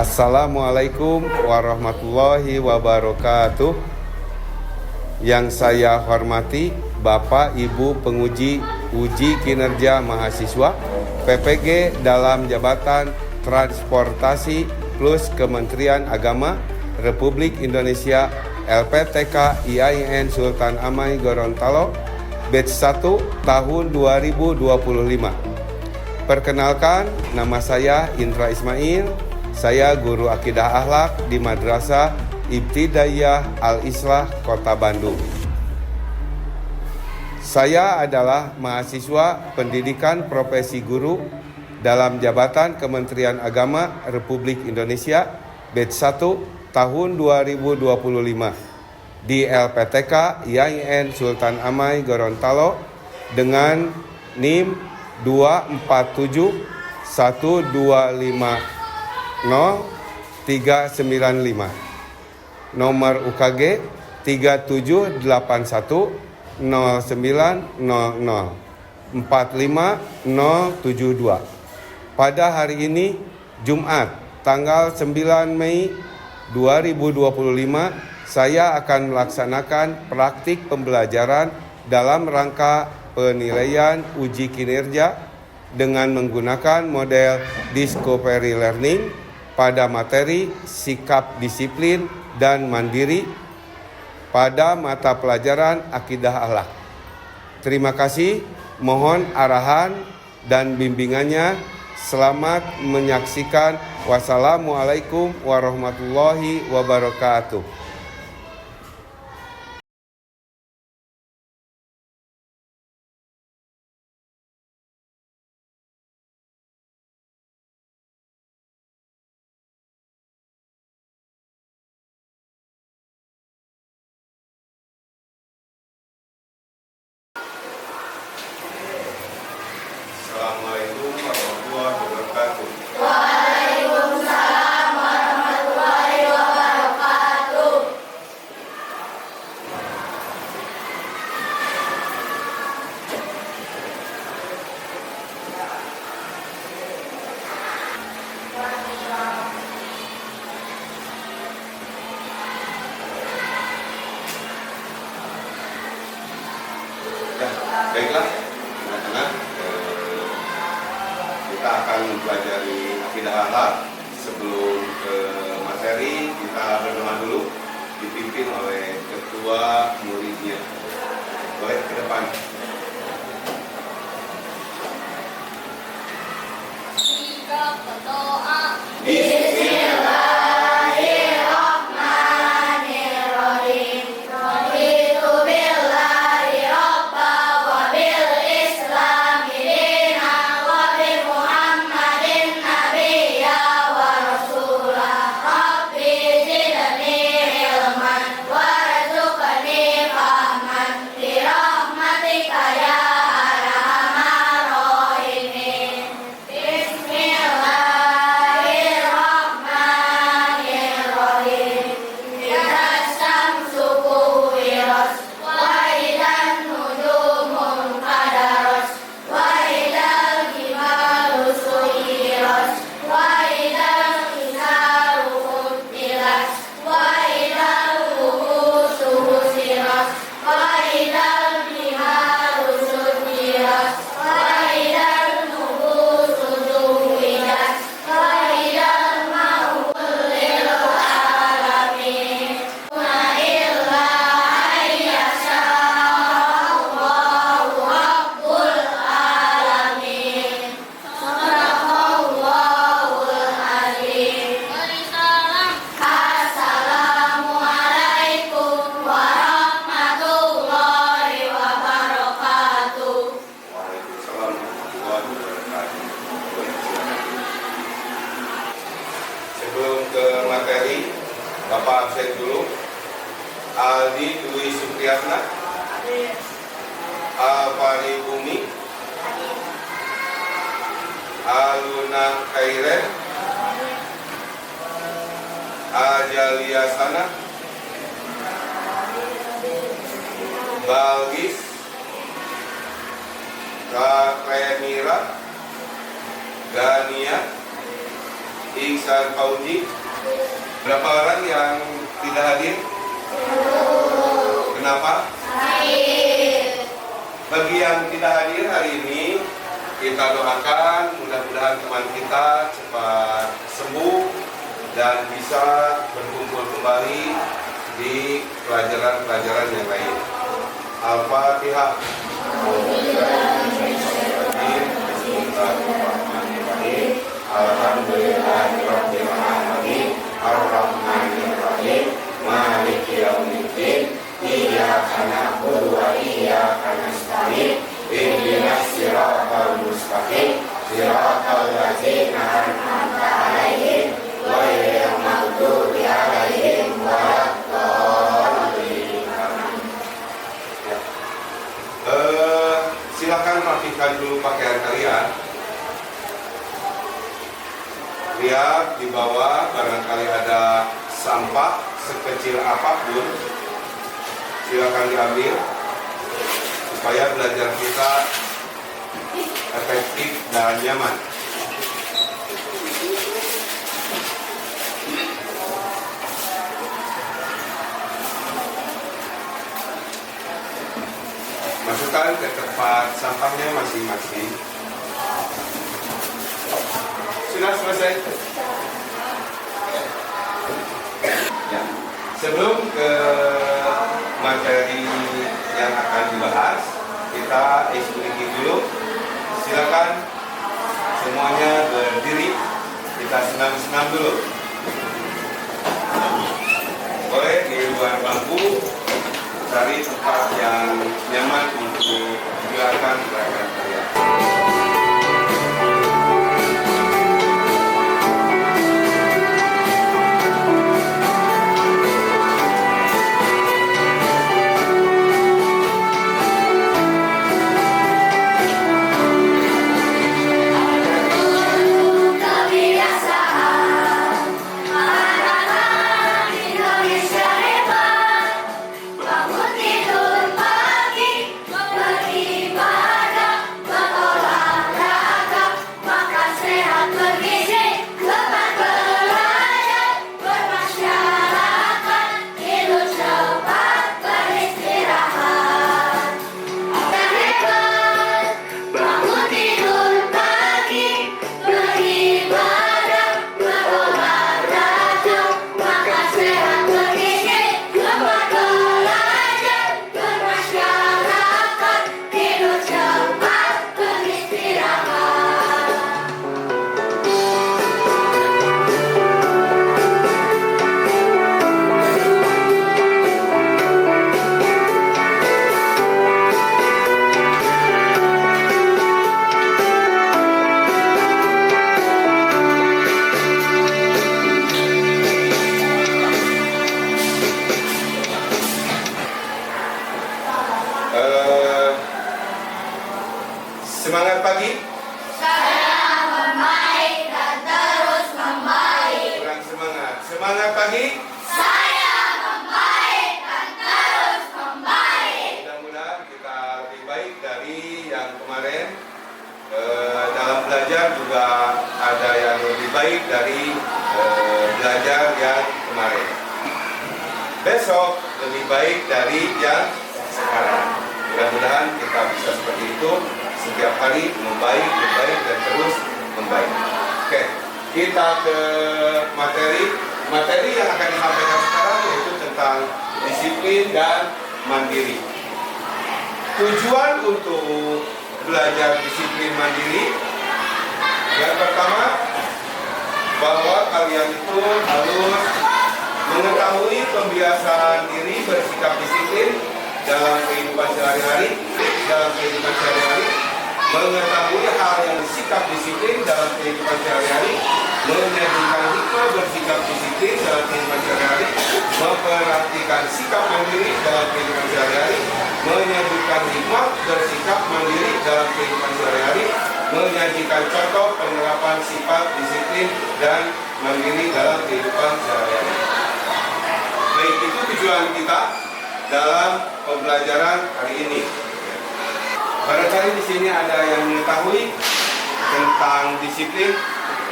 Assalamualaikum warahmatullahi wabarakatuh. Yang saya hormati Bapak Ibu penguji uji kinerja mahasiswa PPG dalam jabatan Transportasi plus Kementerian Agama Republik Indonesia LPTK IAIN Sultan Amai Gorontalo batch 1 tahun 2025. Perkenalkan, nama saya Indra Ismail. Saya guru akidah akhlak di Madrasah Ibtidaiyah Al-Islah Kota Bandung. Saya adalah mahasiswa pendidikan profesi guru dalam jabatan Kementerian Agama Republik Indonesia batch 1 tahun 2025 di LPTK IAIN Sultan Amai Gorontalo dengan NIM 2471250 395, nomor UKG 37810900 45072. Pada hari ini Jumat tanggal 9 Mei 2025, saya akan melaksanakan praktik pembelajaran dalam rangka penilaian uji kinerja dengan menggunakan model Discovery Learning pada materi sikap disiplin dan mandiri pada mata pelajaran akidah akhlak. Terima kasih, mohon arahan dan bimbingannya. Selamat menyaksikan. Wassalamualaikum warahmatullahi wabarakatuh. Assalamualaikum warahmatullahi wabarakatuh. Waalaikumsalam warahmatullahi wabarakatuh. Baiklah, anak-anak, kita akan mempelajari akidah akhlak. Sebelum ke materi, kita berdoa dulu, dipimpin oleh ketua muridnya. Boleh ke depan. Sikap berdoa. Bismillahirrahmanirrahim. Raditu billahi rabba wa bil islami dina wa bi Muhammadin nabiyya wa rasula. Rabbi zidni ilman warzuqni fahman bi rahmatika ya arhamar rahimin. Bismillahirrahmanirrahim. Idza syamsu kuwirat wa idzan nujumun qadarat wa idzal jibalu suyirat wa idzal isharu qutilat wa idzal wuhusu husirat wa idzal biharu sujirat wa idzal nubusu zuwijat wa idzal mau'udatu lil alamin. Illa ayyasha Allahu rabbul alamin. Sadaqallahul azim. Assalamualaikum warahmatullahi wabarakatuh. Waalaikumsalam warahmatullahi wabarakatuh. Boleh, silakan. Sebelum ke materi, Bapak absen dulu. Aldi Dwi Supriyatna, Alfari Bumi, Aluna Khairen, Ajalia Sana, Balgis, Kak Mira, Gania, Ihsan Fauzi. Berapa orang yang tidak hadir? Kenapa? Bagi yang tidak hadir hari ini, kita doakan mudah-mudahan teman kita cepat sembuh dan bisa berkumpul kembali di pelajaran-pelajaran yang lain. Al-Fatihah. Bismillahirrahmanirrahim. Alhamdulillahirabbil alamin. Arrahmanirrahim. Maliki yaumiddin. Iyyaka na'budu wa iyyaka nasta'in. Ihdinas siratal mustaqim. Siratal ladzina an'amta 'alaihim ghairil maghdubi 'alaihim waladdallin. Silakan rapikan dulu pakaian kalian. Lihat di bawah, barangkali ada sampah sekecil apapun, silakan diambil supaya belajar kita efektif dan nyaman. Masukkan ke tempat sampahnya masing-masing. Sudah selesai? Ya. Sebelum ke materi yang akan dibahas, kita eksplisit dulu. Silakan semuanya berdiri. Kita senam-senam dulu. Boleh di luar bangku, cari tempat yang nyaman untuk menjalankan gerakan kalian. Semangat pagi. Saya membaik dan terus membaik. Kurang semangat. Semangat pagi. Saya membaik dan terus membaik. Mudah-mudahan kita lebih baik dari yang kemarin. Dalam belajar juga ada yang lebih baik dari belajar yang kemarin. Besok lebih baik dari yang sekarang. Mudah-mudahan kita bisa seperti itu. Setiap hari membaik, dan terus membaik. Oke, kita ke materi yang akan disampaikan sekarang, yaitu tentang disiplin dan mandiri. Tujuan untuk belajar disiplin mandiri, yang pertama, bahwa kalian itu harus mengetahui pembiasaan diri bersikap disiplin dalam kehidupan sehari-hari, mengetahui hal yang sikap disiplin dalam kehidupan sehari-hari, menyajikan hikmah bersikap disiplin dalam kehidupan sehari-hari, memperhatikan sikap mandiri dalam kehidupan sehari-hari, menyajikan hikmah bersikap mandiri dalam kehidupan sehari-hari, menyajikan contoh penerapan sifat disiplin dan mandiri dalam kehidupan sehari-hari. Baik, itu tujuan kita dalam pembelajaran hari ini. Barangkali di sini ada yang mengetahui tentang disiplin.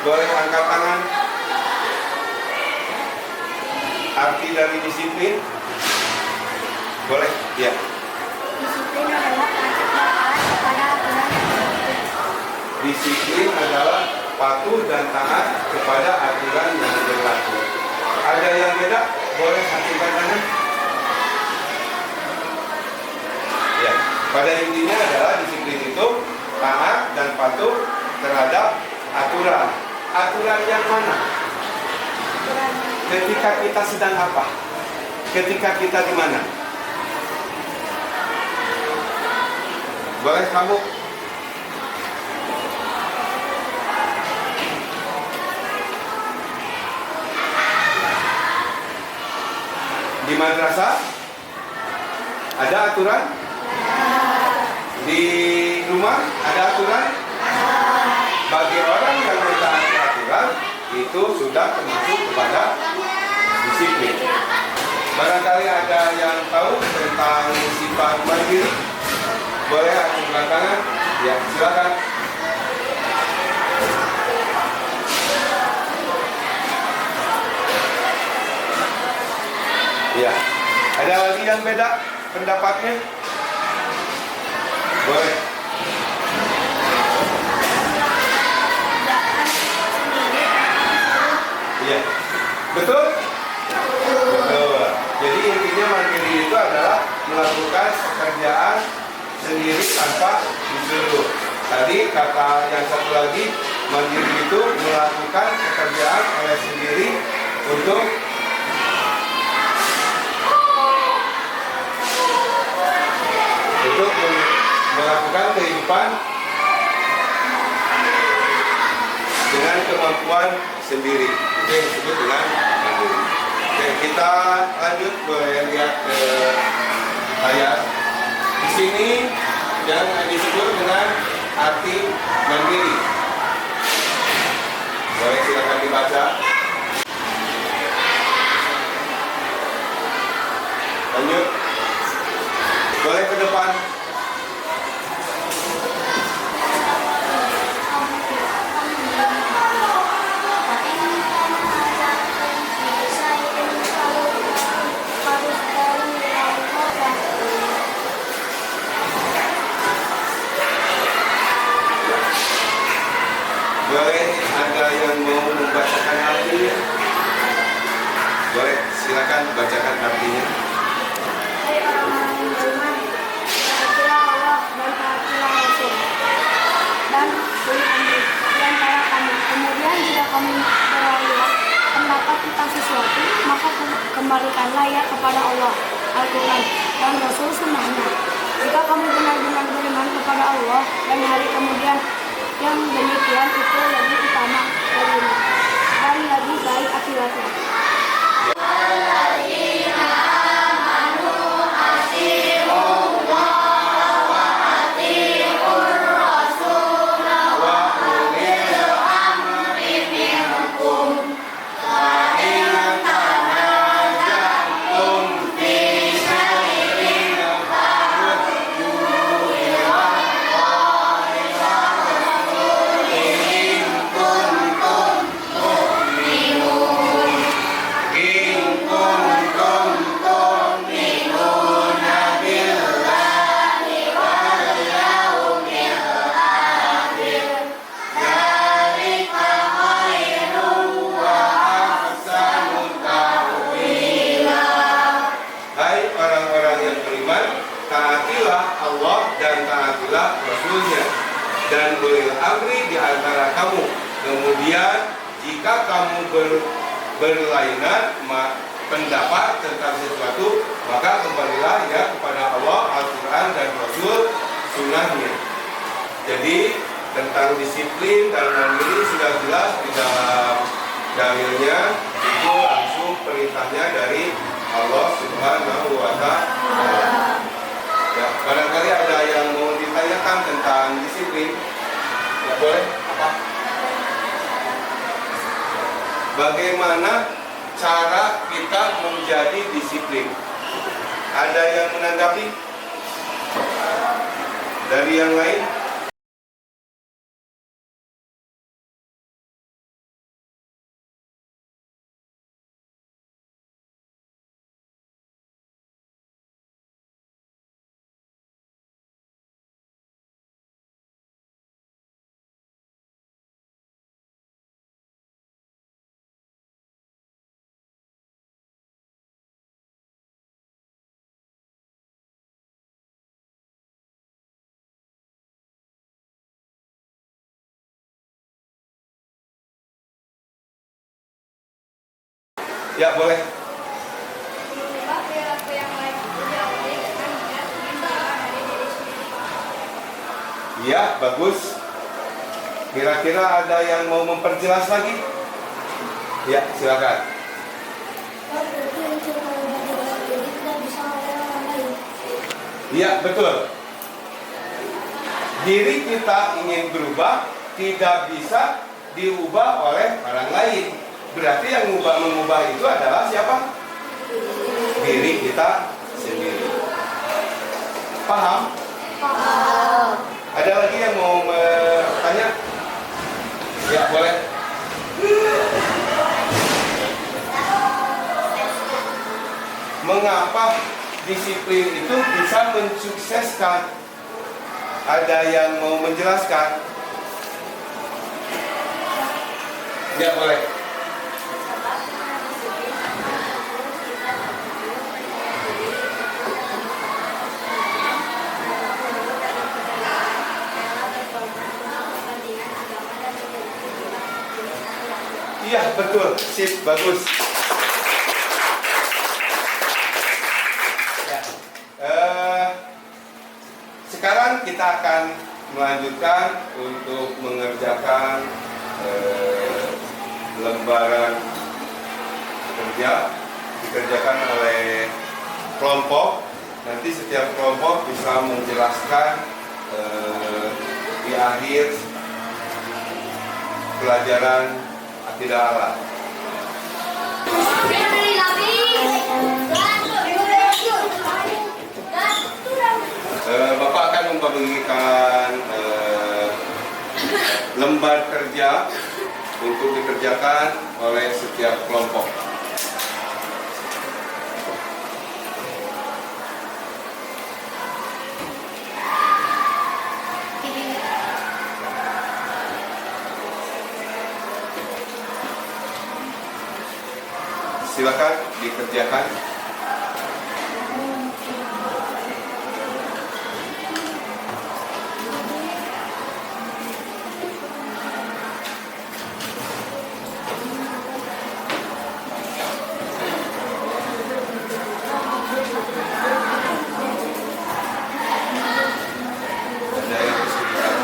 Boleh angkat tangan. Arti dari disiplin? Boleh, ya. Disiplin adalah taat kepada aturan yang berlaku. Disiplin adalah patuh dan taat kepada aturan yang berlaku. Ada yang beda? Boleh angkat tangan. Ya, pada intinya adalah disiplin itu taat dan patuh terhadap aturan. Aturan yang mana? Ketika kita sedang apa? Ketika kita di mana? Boleh kamu? Di madrasah? Ada aturan? Di rumah ada aturan? Bagi orang yang mentaati aturan itu sudah termasuk kepada disiplin. Barangkali ada yang tahu tentang sifat mandiri? Boleh angkat tangan? Ya, silakan. Ya, ada lagi yang beda pendapatnya? Boleh. Iya, betul? Betul. Jadi intinya mandiri itu adalah melakukan pekerjaan sendiri tanpa disuruh. Tadi kata yang satu lagi, mandiri itu melakukan pekerjaan oleh sendiri untuk melakukan kehidupan dengan kemampuan sendiri. Itu yang disebut dengan mandiri. Oke, kita lanjut, boleh lihat ke ayat. Di sini yang disebut dengan arti mandiri. Boleh silakan dibaca. Lanjut. Boleh ke depan. Boleh ada yang mau membacakan artinya? Boleh, silakan bacakan artinya. Hai orang-orang yang beriman, taatilah Allah dan taatilah Rasul dan uli amri di antara kamu. Kemudian jika kamu berwajib pendapat tentang sesuatu, maka kembalikanlah ya kepada Allah, Al-Quran dan Rasul sunnahnya. Jika kamu benar-benar beriman kepada Allah dan hari kemudian, yang demikian itu lebih utama bagimu dan lebih baik akibatnya. Taatilah Allah dan taatilah Rasulnya dan ulil amri di antara kamu. Kemudian jika kamu berlainan pendapat tentang sesuatu, maka kembalilah ya kepada Allah, Al-Quran dan Rasul sunnahnya. Jadi tentang disiplin dan mandiri sudah jelas di dalam dalilnya, itu langsung perintahnya dari Allah Subhanahu wa Ta'ala. Ya, barangkali ada yang mau ditanyakan tentang disiplin. Ya, boleh? Apa? Bagaimana cara kita menjadi disiplin? Ada yang menanggapi? Dari yang lain? Ya, boleh. Mengubah perilaku yang baik itu diawali dengan niat ingin berubah dari diri sendiri. Ya, bagus. Kira-kira ada yang mau memperjelas lagi? Ya, silakan. Berarti yang kita ubah diri sendiri tidak bisa oleh orang lain. Iya, betul. Diri kita ingin berubah, tidak bisa diubah oleh orang lain. Berarti yang mengubah itu adalah siapa? Diri kita sendiri. Paham? Paham. Ada lagi yang mau bertanya? Ya, boleh. Mengapa disiplin itu bisa mensukseskan? Ada yang mau menjelaskan? Ya, boleh. Iya, betul. Sip, bagus. Ya. Sekarang kita akan melanjutkan untuk mengerjakan lembaran kerja dikerjakan oleh kelompok. Nanti setiap kelompok bisa menjelaskan di akhir pelajaran akidah Allah. Bapak akan membagikan lembar kerja untuk dikerjakan oleh setiap kelompok. Silakan dikerjakan. Ada yang kesulitan?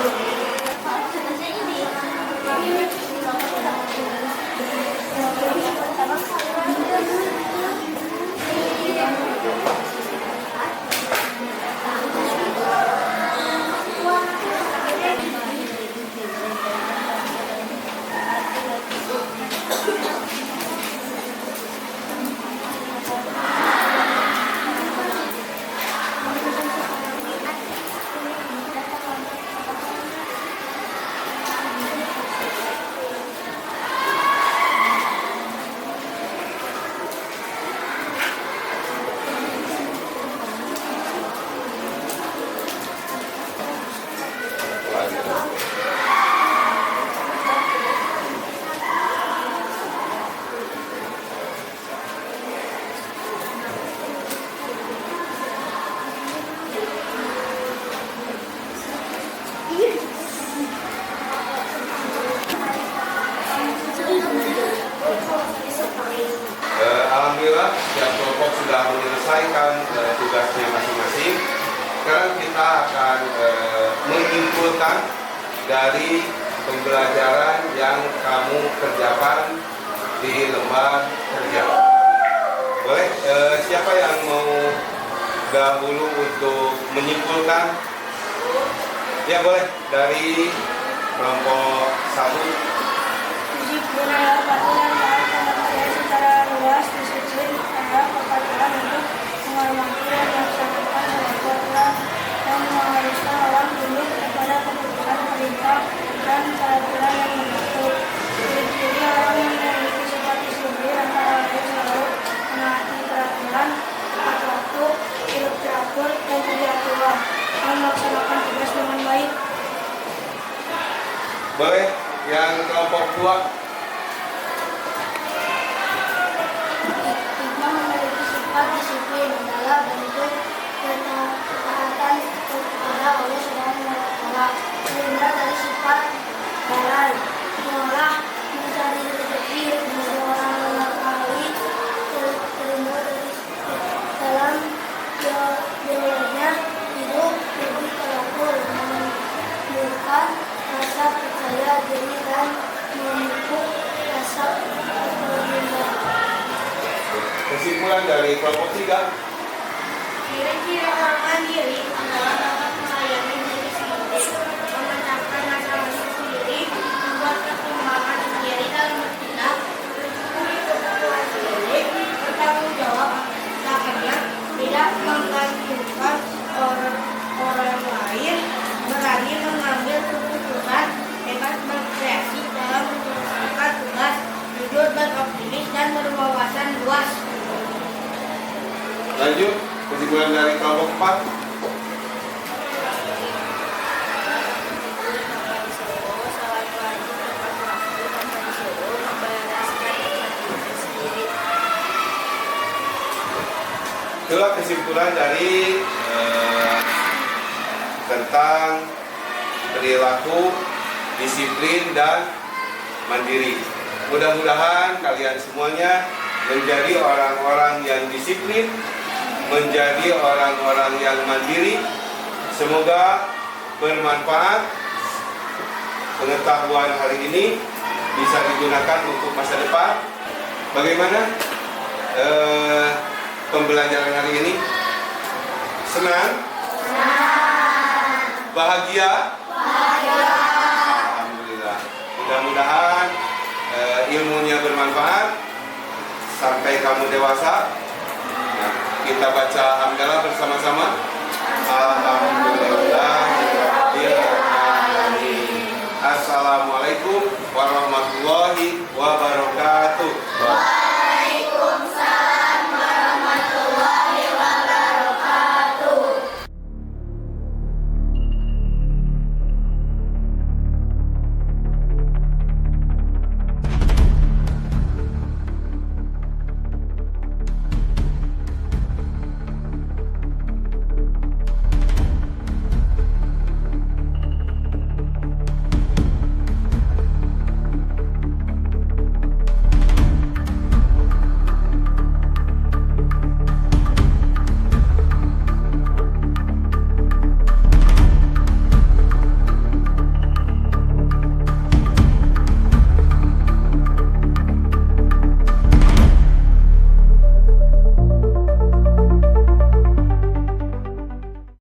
Alhamdulillah, setiap kelompok sudah menyelesaikan tugasnya masing-masing. Sekarang kita akan menyimpulkan dari pembelajaran yang kamu kerjakan di lembar kerja. Boleh, siapa yang mau dahulu untuk menyimpulkan? Ya, boleh. Dari kelompok 1. Budaya peraturan dalam pengertian secara luas disiplin adalah kepatuhan untuk menghormati dan melaksanakan peraturan dan mengharuskan orang tunduk kepada keputusan perintah dan peraturan yang mengatur. Ciri-ciri orang yang memiliki sifat disiplin antara lain selalu menaati peraturan, tepat waktu, hidup teratur, dan tidak keluar, dan melaksanakan tugas dengan baik. Boleh, yang kelompok 2. Hikmah memiliki sifat disiplin adalah bentuk ketaatan kepada Allah Subhanahu wa Ta'ala. Sehingga dari sifat lalai, mengolah, mencari rezeki, menjadi orang yang mengetahui kesimpulan dari kelompok 3. Ciri-ciri orang mandiri adalah dapat melayani diri sendiri, memecahkan masalahnya sendiri, membuat pertimbangan sendiri dalam bertindak, mencukupi kebutuhan sendiri, bertanggung jawab atasnya, tidak menggantungkan orang lain, berani mengambil keputusan, bebas berkreasi dalam menyelesaikan tugas, jujur beroptimis dan berwawasan luas. Lanjut, kesimpulan dari kelompok 4. Itulah kesimpulan dari tentang perilaku, disiplin, dan mandiri. Mudah-mudahan kalian semuanya menjadi orang-orang yang disiplin, menjadi orang-orang yang mandiri. Semoga bermanfaat. Pengetahuan hari ini bisa digunakan untuk masa depan. Bagaimana pembelajaran hari ini? Senang? Bahagia? Alhamdulillah. Mudah-mudahan ilmunya bermanfaat sampai kamu dewasa. Nah, kita baca hamdalah bersama-sama. Alhamdulillahirrahmanirrahim. Assalamualaikum warahmatullahi wabarakatuh.